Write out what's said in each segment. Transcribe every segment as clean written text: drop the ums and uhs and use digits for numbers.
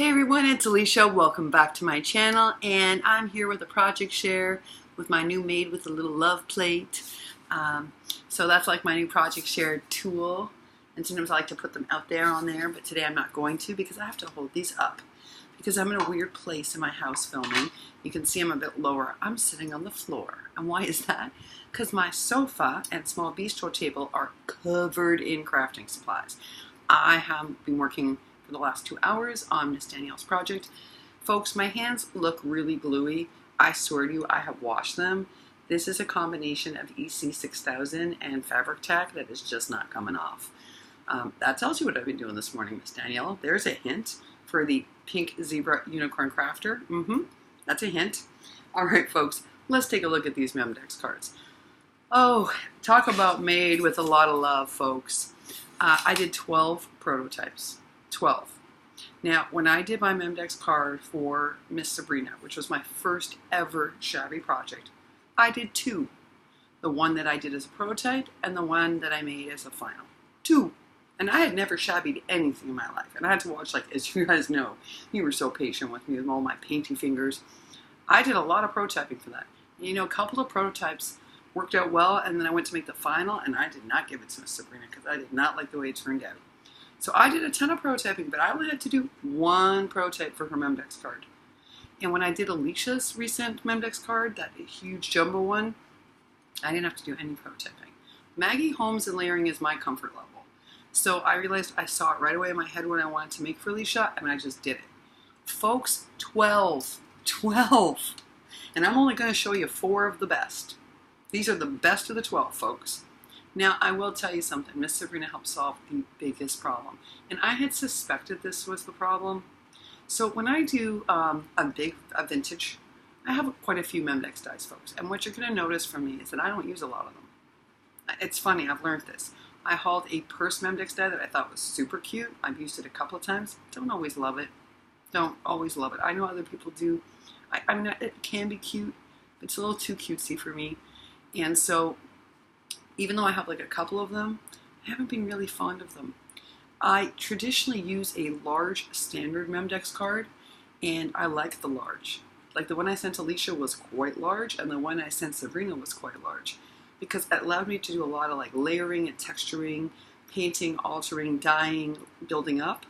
Hey everyone, it's Alicia. Welcome back to my channel, and I'm here with a project share with my new Made with a Little Love plate. So that's like my new project share tool, and sometimes I like to put them out there on there, but today I'm not going to because I have to hold these up because I'm in a weird place in my house filming. You can see I'm a bit lower. I'm sitting on the floor. And why is that? Because my sofa and small bistro table are covered in crafting supplies. I have been working for the last 2 hours on Miss Danielle's project. Folks, my hands look really gluey. I swear to you, I have washed them. This is a combination of EC6000 and fabric tack that is just not coming off. That tells you what I've been doing this morning, Miss Danielle. There's a hint for the pink zebra unicorn crafter. That's a hint. All right, folks, let's take a look at these Memdex cards. Oh, talk about made with a lot of love, folks. I did 12 prototypes. 12. Now, when I did my Memdex card for Miss Sabrina, which was my first ever shabby project, I did 2. The one that I did as a prototype and the one that I made as a final. 2. And I had never shabbied anything in my life. And I had to watch, like, as you guys know, you were so patient with me with all my painty fingers. I did a lot of prototyping for that. And, you know, a couple of prototypes worked out well, and then I went to make the final, and I did not give it to Miss Sabrina because I did not like the way it turned out. So I did a ton of prototyping, but I only had to do 1 prototype for her Memdex card. And when I did Alicia's recent Memdex card, that huge jumbo one, I didn't have to do any prototyping. Maggie Holmes and layering is my comfort level. So I realized I saw it right away in my head what I wanted to make for Alicia, and I just did it. Folks, 12. 12. And I'm only going to show you 4 of the best. These are the best of the 12, folks. Now, I will tell you something. Miss Sabrina helped solve the biggest problem. And I had suspected this was the problem. So when I do a vintage, I have quite a few Memdex dies, folks. And what you're going to notice from me is that I don't use a lot of them. It's funny, I've learned this. I hauled a purse Memdex die that I thought was super cute. I've used it a couple of times. Don't always love it. Don't always love it. I know other people do. I mean, it can be cute, but it's a little too cutesy for me. And so, even though I have like a couple of them, I haven't been really fond of them. I traditionally use a large standard Memdex card, and I like the large. Like the one I sent Alicia was quite large, and the one I sent Sabrina was quite large, because it allowed me to do a lot of like layering and texturing, painting, altering, dyeing, building up,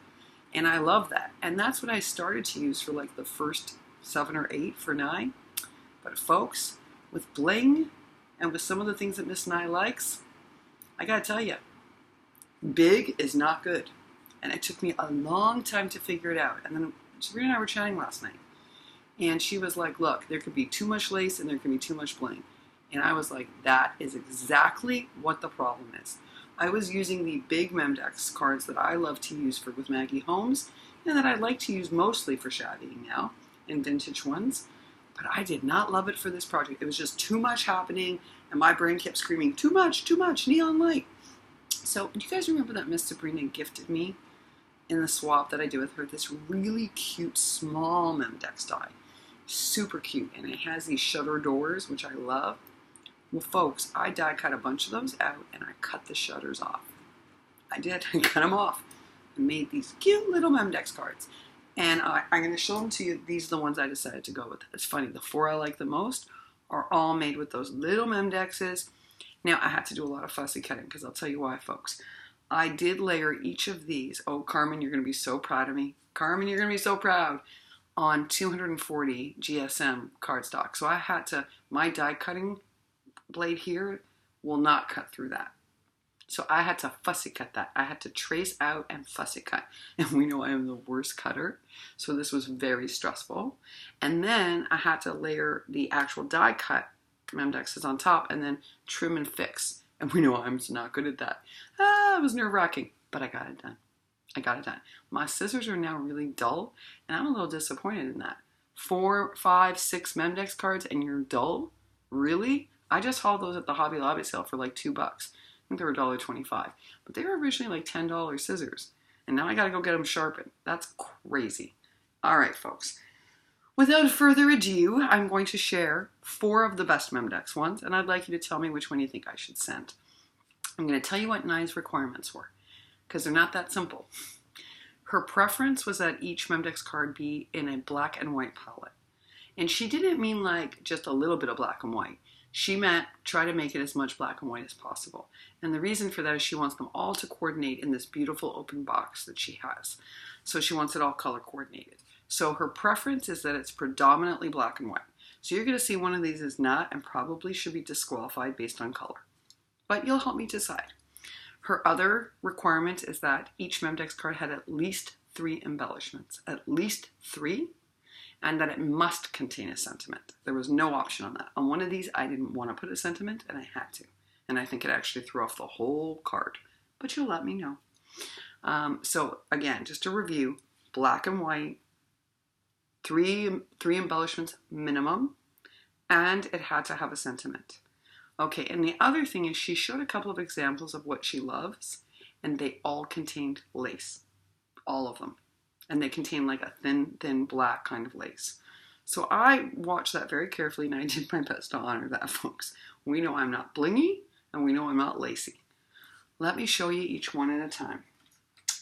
and I love that. And that's what I started to use for like the first 7 or 8 for Nye. But folks, with bling, and with some of the things that Miss Nye likes, I gotta tell you, big is not good. And it took me a long time to figure it out. And then Sabrina and I were chatting last night. And she was like, look, there could be too much lace and there could be too much bling. And I was like, that is exactly what the problem is. I was using the big Memdex cards that I love to use with Maggie Holmes, and that I like to use mostly for shabbying now, and vintage ones. But I did not love it for this project. It was just too much happening, and my brain kept screaming, too much, neon light. So, do you guys remember that Miss Sabrina gifted me in the swap that I did with her this really cute small Memdex die? Super cute, and it has these shutter doors, which I love. Well, folks, I die cut a bunch of those out, and I cut the shutters off. I did. I cut them off and made these cute little Memdex cards. And I'm going to show them to you. These are the ones I decided to go with. It's funny, the 4 I like the most are all made with those little Memdexes. Now, I had to do a lot of fussy cutting because I'll tell you why, folks. I did layer each of these. Oh, Carmen, you're going to be so proud of me. Carmen, you're going to be so proud. On 240 GSM cardstock. So I had to, my die cutting blade here will not cut through that. So I had to fussy cut that. I had to trace out and fussy cut. And we know I am the worst cutter. So this was very stressful. And then I had to layer the actual die cut Memdexes on top and then trim and fix. And we know I'm not good at that. It was nerve-wracking, but I got it done. I got it done. My scissors are now really dull, and I'm a little disappointed in that. 4, 5, 6 Memdex cards and you're dull? Really? I just hauled those at the Hobby Lobby sale for like $2. I think they were $1.25, but they were originally like $10 scissors, and now I gotta go get them sharpened. That's crazy. All right, folks. Without further ado, I'm going to share 4 of the best Memdex ones, and I'd like you to tell me which one you think I should send. I'm going to tell you what Nye's requirements were, because they're not that simple. Her preference was that each Memdex card be in a black and white palette. And she didn't mean like just a little bit of black and white. She meant try to make it as much black and white as possible. And the reason for that is she wants them all to coordinate in this beautiful open box that she has. So she wants it all color coordinated. So her preference is that it's predominantly black and white. So you're going to see one of these is not and probably should be disqualified based on color. But you'll help me decide. Her other requirement is that each Memdex card had at least 3 embellishments. At least 3. And that it must contain a sentiment. There was no option on that. On one of these, I didn't want to put a sentiment, and I had to. And I think it actually threw off the whole card. But you'll let me know. So again, just to review, black and white, three embellishments minimum, and it had to have a sentiment. Okay, and the other thing is she showed a couple of examples of what she loves, and they all contained lace. All of them. And they contain like a thin black kind of lace. So I watched that very carefully, and I did my best to honor that, folks. We know I'm not blingy, and we know I'm not lacy. Let me show you each one at a time.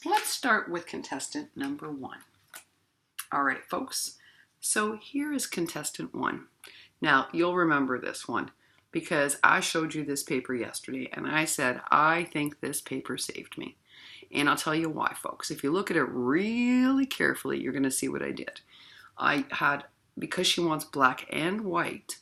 Let's start with contestant number 1. All right, folks. So here is contestant 1. Now, you'll remember this one because I showed you this paper yesterday, and I said, I think this paper saved me. And I'll tell you why, folks. If you look at it really carefully, you're going to see what I did. I had, because she wants black and white,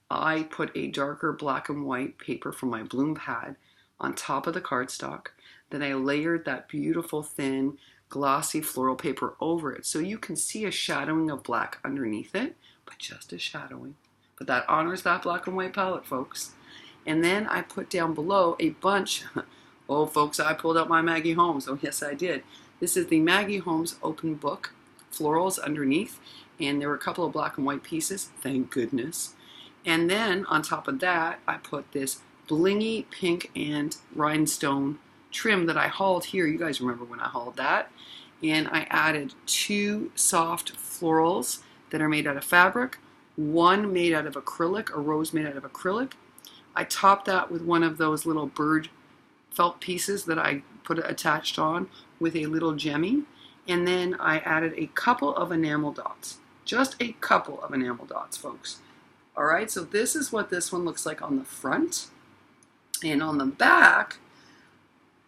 I put a darker black and white paper from my bloom pad on top of the cardstock. Then I layered that beautiful thin glossy floral paper over it. So you can see a shadowing of black underneath it, but just a shadowing. But that honors that black and white palette, folks. And then I put down below a bunch. Oh, folks, I pulled out my Maggie Holmes. Oh, yes, I did. This is the Maggie Holmes open book, florals underneath, and there were a couple of black and white pieces, thank goodness. And then on top of that, I put this blingy pink and rhinestone trim that I hauled here. You guys remember when I hauled that. And I added 2 soft florals that are made out of fabric, 1 made out of acrylic, a rose made out of acrylic. I topped that with one of those little bird felt pieces that I put attached on with a little gemmy, and then I added a couple of enamel dots. Just a couple of enamel dots, folks. All right, so this is what this one looks like on the front. And on the back,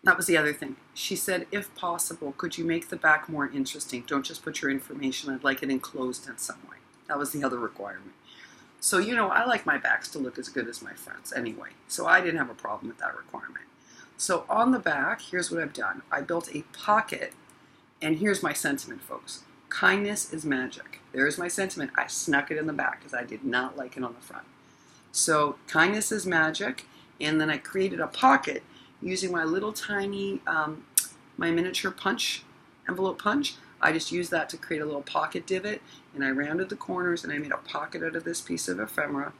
that was the other thing. She said, if possible, could you make the back more interesting? Don't just put your information. I'd like it enclosed in some way. That was the other requirement. So, you know, I like my backs to look as good as my fronts anyway. So I didn't have a problem with that requirement. So on the back, here's what I've done. I built a pocket, and here's my sentiment, folks. Kindness is magic. There's my sentiment. I snuck it in the back because I did not like it on the front. So kindness is magic, and then I created a pocket using my little tiny, my miniature envelope punch. I just used that to create a little pocket divot, and I rounded the corners, and I made a pocket out of this piece of ephemera.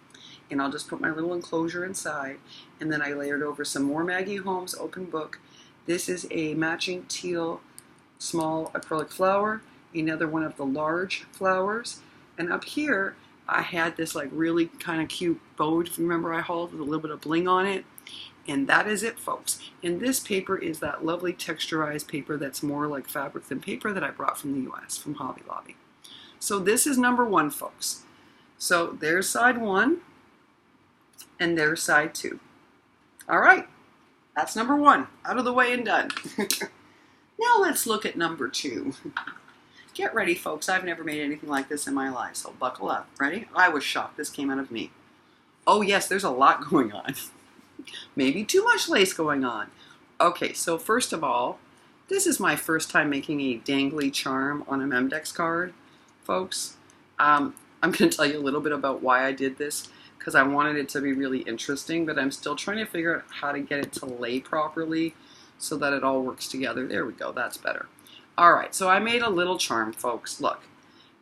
And I'll just put my little enclosure inside, and then I layered over some more Maggie Holmes open book. This is a matching teal small acrylic flower, another one of the large flowers, and up here I had this like really kind of cute bow, if you remember I hauled with a little bit of bling on it. And that is it, folks. And this paper is that lovely texturized paper that's more like fabric than paper that I brought from the US, from Hobby Lobby. So this is number 1, folks. So there's side 1. And there's side 2. All right, that's number 1, out of the way and done. Now let's look at number 2. Get ready, folks. I've never made anything like this in my life, so buckle up. Ready? I was shocked this came out of me. Oh yes, there's a lot going on. Maybe too much lace going on. Okay, so first of all, this is my first time making a dangly charm on a Memdex card, folks. I'm going to tell you a little bit about why I did this, because I wanted it to be really interesting, but I'm still trying to figure out how to get it to lay properly so that it all works together. There we go, that's better. All right, so I made a little charm, folks. Look,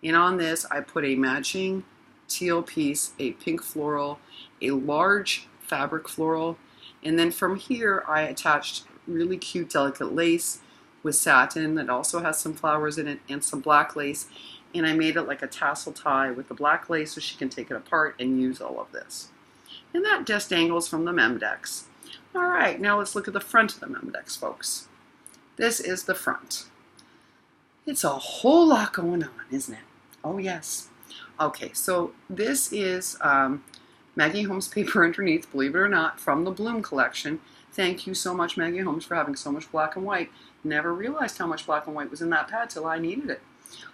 and on this I put a matching teal piece, a pink floral, a large fabric floral, and then from here I attached really cute delicate lace with satin that also has some flowers in it and some black lace. And I made it like a tassel tie with the black lace so she can take it apart and use all of this. And that just dangles from the Memdex. All right, now let's look at the front of the Memdex, folks. This is the front. It's a whole lot going on, isn't it? Oh, yes. Okay, so this is Maggie Holmes paper underneath, believe it or not, from the Bloom collection. Thank you so much, Maggie Holmes, for having so much black and white. Never realized how much black and white was in that pad till I needed it.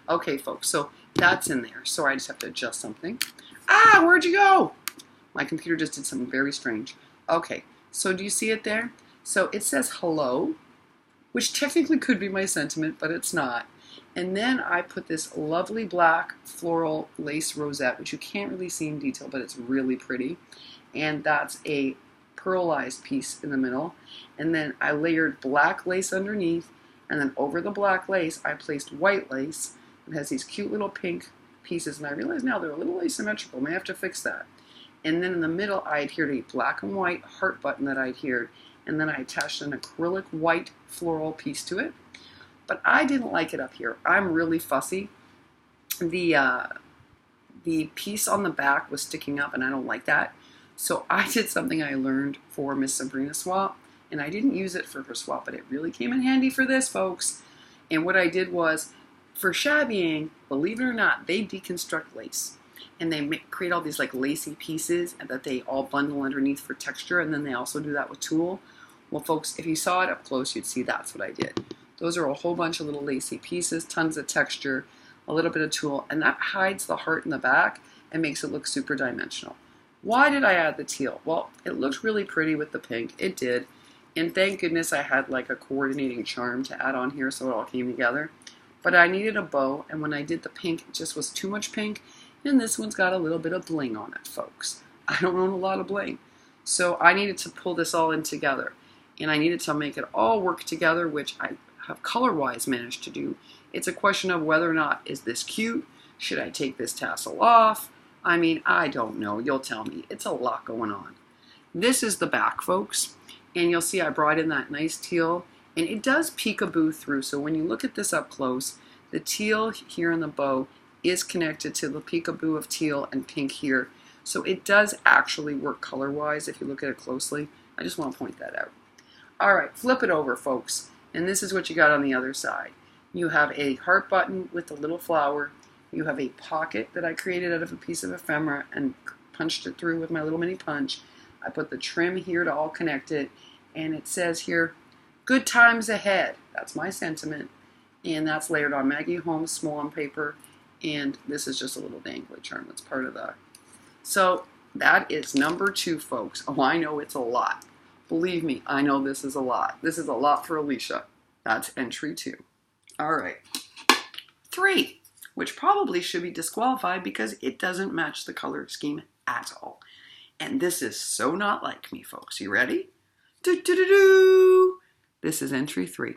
Okay, folks, so that's in there. So I just have to adjust something. Ah, where'd you go? My computer just did something very strange. Okay, so do you see it there? So it says hello, which technically could be my sentiment, but it's not. And then I put this lovely black floral lace rosette, which you can't really see in detail, but it's really pretty. And that's a pearlized piece in the middle. And then I layered black lace underneath, and then over the black lace, I placed white lace. It has these cute little pink pieces, and I realize now they're a little asymmetrical. May have to fix that. And then in the middle, I adhered a black and white heart button that I adhered, and then I attached an acrylic white floral piece to it. But I didn't like it up here. I'm really fussy. The piece on the back was sticking up, and I don't like that. So I did something I learned for Miss Sabrina's swap, and I didn't use it for her swap, but it really came in handy for this, folks. And what I did was, for shabbying, believe it or not, they deconstruct lace. And they create all these like lacy pieces that they all bundle underneath for texture, and then they also do that with tulle. Well, folks, if you saw it up close, you'd see that's what I did. Those are a whole bunch of little lacy pieces, tons of texture, a little bit of tulle, and that hides the heart in the back and makes it look super dimensional. Why did I add the teal? Well, it looked really pretty with the pink. It did. And thank goodness I had like a coordinating charm to add on here so it all came together. But I needed a bow, and when I did the pink, it just was too much pink. And this one's got a little bit of bling on it, folks. I don't own a lot of bling. So I needed to pull this all in together. And I needed to make it all work together, which I have color-wise managed to do. It's a question of whether or not, is this cute? Should I take this tassel off? I mean, I don't know. You'll tell me. It's a lot going on. This is the back, folks. And you'll see I brought in that nice teal. And it does peekaboo through. So when you look at this up close, the teal here in the bow is connected to the peekaboo of teal and pink here. So it does actually work color-wise if you look at it closely. I just want to point that out. All right, flip it over, folks. And this is what you got on the other side. You have a heart button with a little flower. You have a pocket that I created out of a piece of ephemera and punched it through with my little mini punch. I put the trim here to all connect it. And it says here, good times ahead. That's my sentiment. And that's layered on Maggie Holmes small on paper. And this is just a little dangly charm that's part of that. So that is number 2, folks. Oh, I know it's a lot. Believe me, I know this is a lot. This is a lot for Alicia. That's entry 2. All right. 3, which probably should be disqualified because it doesn't match the color scheme at all. And this is so not like me, folks. You ready? Do-do-do-do! This is entry 3.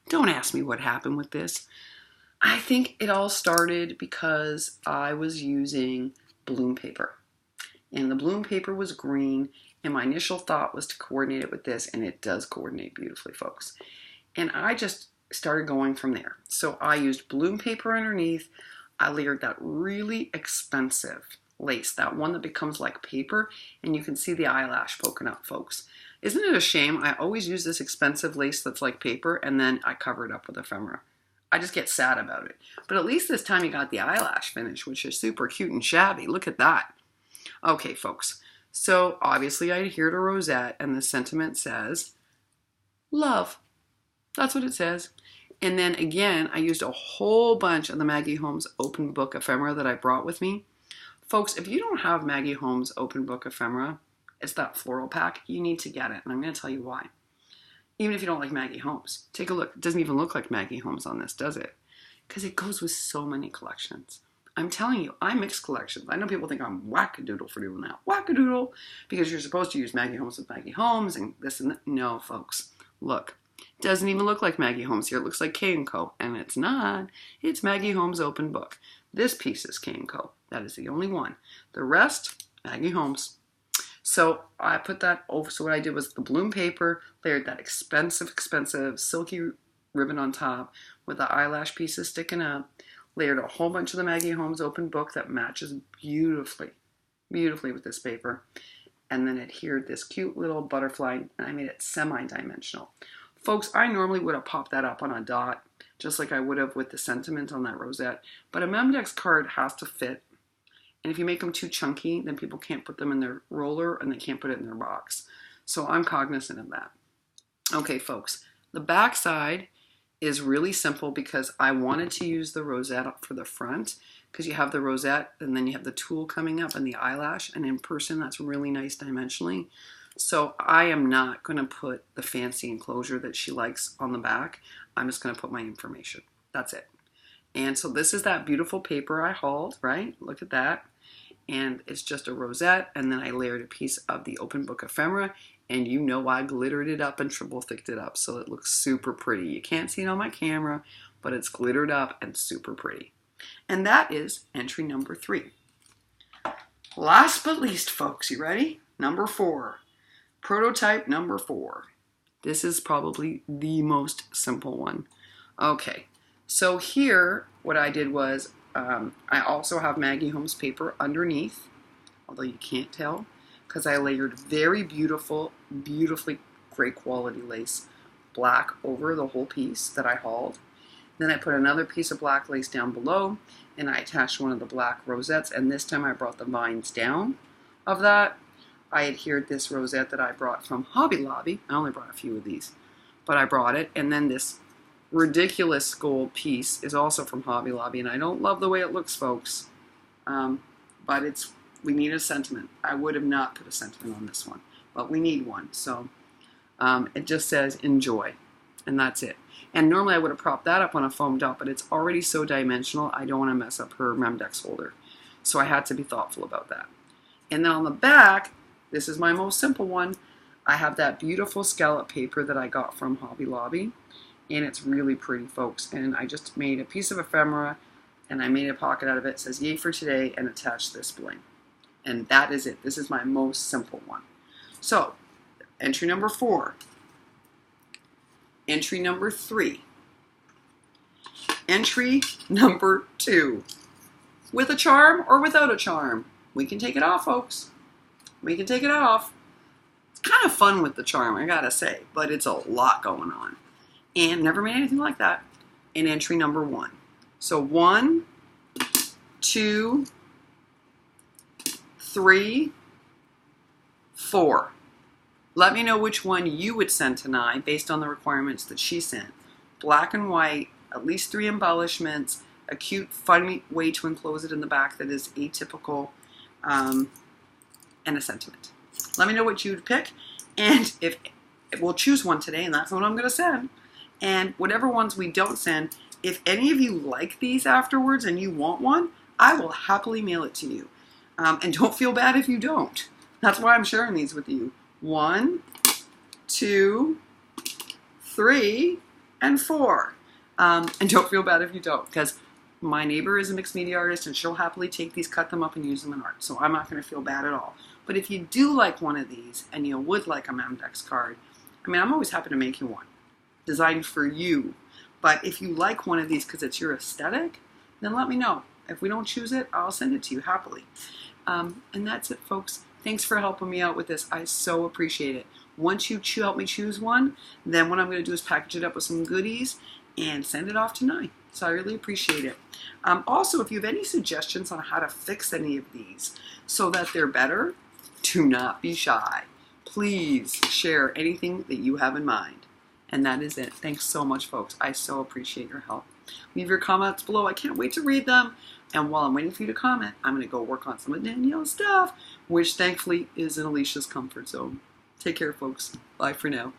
Don't ask me what happened with this. I think it all started because I was using Bloom paper. And the Bloom paper was green, and my initial thought was to coordinate it with this, and it does coordinate beautifully, folks. And I just started going from there. So I used Bloom paper underneath. I layered that really expensive lace, that one that becomes like paper, and you can see the eyelash poking up, folks. Isn't it a shame? I always use this expensive lace that's like paper, and then I cover it up with ephemera. I just get sad about it. But at least this time you got the eyelash finish, which is super cute and shabby. Look at that. Okay, folks. So obviously I adhered a rosette, and the sentiment says, love. That's what it says. And then again, I used a whole bunch of the Maggie Holmes open book ephemera that I brought with me. Folks, if you don't have Maggie Holmes open book ephemera, it's that floral pack, you need to get it. And I'm going to tell you why. Even if you don't like Maggie Holmes, take a look. It doesn't even look like Maggie Holmes on this, does it? Because it goes with so many collections. I'm telling you, I mix collections. I know people think I'm wackadoodle for doing that. Wackadoodle, because you're supposed to use Maggie Holmes with Maggie Holmes and this and that. No, folks. Look, it doesn't even look like Maggie Holmes here. It looks like K&Co, and it's not. It's Maggie Holmes open book. This piece is K&Co. That is the only one. The rest, Maggie Holmes. So I put that over. So what I did was the Bloom paper, layered that expensive silky ribbon on top with the eyelash pieces sticking up, layered a whole bunch of the Maggie Holmes open book that matches beautifully with this paper, and then adhered this cute little butterfly, and I made it semi-dimensional. Folks, I normally would have popped that up on a dot, just like I would have with the sentiment on that rosette. But a Memdex card has to fit. And if you make them too chunky, then people can't put them in their roller and they can't put it in their box. So I'm cognizant of that. Okay, folks, the back side is really simple because I wanted to use the rosette up for the front, because you have the rosette and then you have the tulle coming up and the eyelash, and in person that's really nice dimensionally. So I am not going to put the fancy enclosure that she likes on the back. I'm just going to put my information. That's it. And so this is that beautiful paper I hauled, right? Look at that. And it's just a rosette, and then I layered a piece of the open book ephemera, and you know I glittered it up and triple thicked it up so it looks super pretty. You can't see it on my camera, but it's glittered up and super pretty. And that is entry number 3. Last but least, folks, you ready? Number 4. Prototype number 4. This is probably the most simple one. Okay, so here what I did was I also have Maggie Holmes paper underneath, although you can't tell, because I layered very beautifully great quality lace black over the whole piece that I hauled. Then I put another piece of black lace down below, and I attached one of the black rosettes, and this time I brought the vines down of that. I adhered this rosette that I brought from Hobby Lobby. I only brought a few of these, but I brought it. And then this ridiculous gold piece is also from Hobby Lobby, and I don't love the way it looks, folks, but we need a sentiment. I would have not put a sentiment on this one, but we need one. So it just says enjoy, and that's it. And normally I would have propped that up on a foam dot, but it's already so dimensional, I don't want to mess up her Memdex holder. So I had to be thoughtful about that. And then on the back, this is my most simple one. I have that beautiful scallop paper that I got from Hobby Lobby. And it's really pretty, folks. And I just made a piece of ephemera, and I made a pocket out of it. It says, "Yay for today," and attached this bling. And that is it. This is my most simple one. So, entry number 4. Entry number 3. Entry number 2. With a charm or without a charm? We can take it off, folks. We can take it off. It's kind of fun with the charm, I gotta say, but it's a lot going on. And never made anything like that in entry number 1. So 1, 2, 3, 4. Let me know which one you would send to Nye based on the requirements that she sent. Black and white, at least 3 embellishments, a cute, funny way to enclose it in the back that is atypical, and a sentiment. Let me know what you'd pick, and if we'll choose one today, and that's what I'm going to send. And whatever ones we don't send, if any of you like these afterwards and you want one, I will happily mail it to you. And don't feel bad if you don't. That's why I'm sharing these with you. 1, 2, 3, and 4. And don't feel bad if you don't, because my neighbor is a mixed media artist and she'll happily take these, cut them up, and use them in art. So I'm not going to feel bad at all. But if you do like one of these and you would like a Memdex card, I mean, I'm always happy to make you one designed for you. But if you like one of these because it's your aesthetic, then let me know. If we don't choose it, I'll send it to you happily. And that's it, folks. Thanks for helping me out with this. I so appreciate it. Once you help me choose one, then what I'm going to do is package it up with some goodies and send it off tonight. So I really appreciate it. Also, if you have any suggestions on how to fix any of these so that they're better, do not be shy. Please share anything that you have in mind. And that is it. Thanks so much, folks. I so appreciate your help. Leave your comments below. I can't wait to read them. And while I'm waiting for you to comment, I'm going to go work on some of Danielle's stuff, which thankfully is in Alicia's comfort zone. Take care, folks. Bye for now.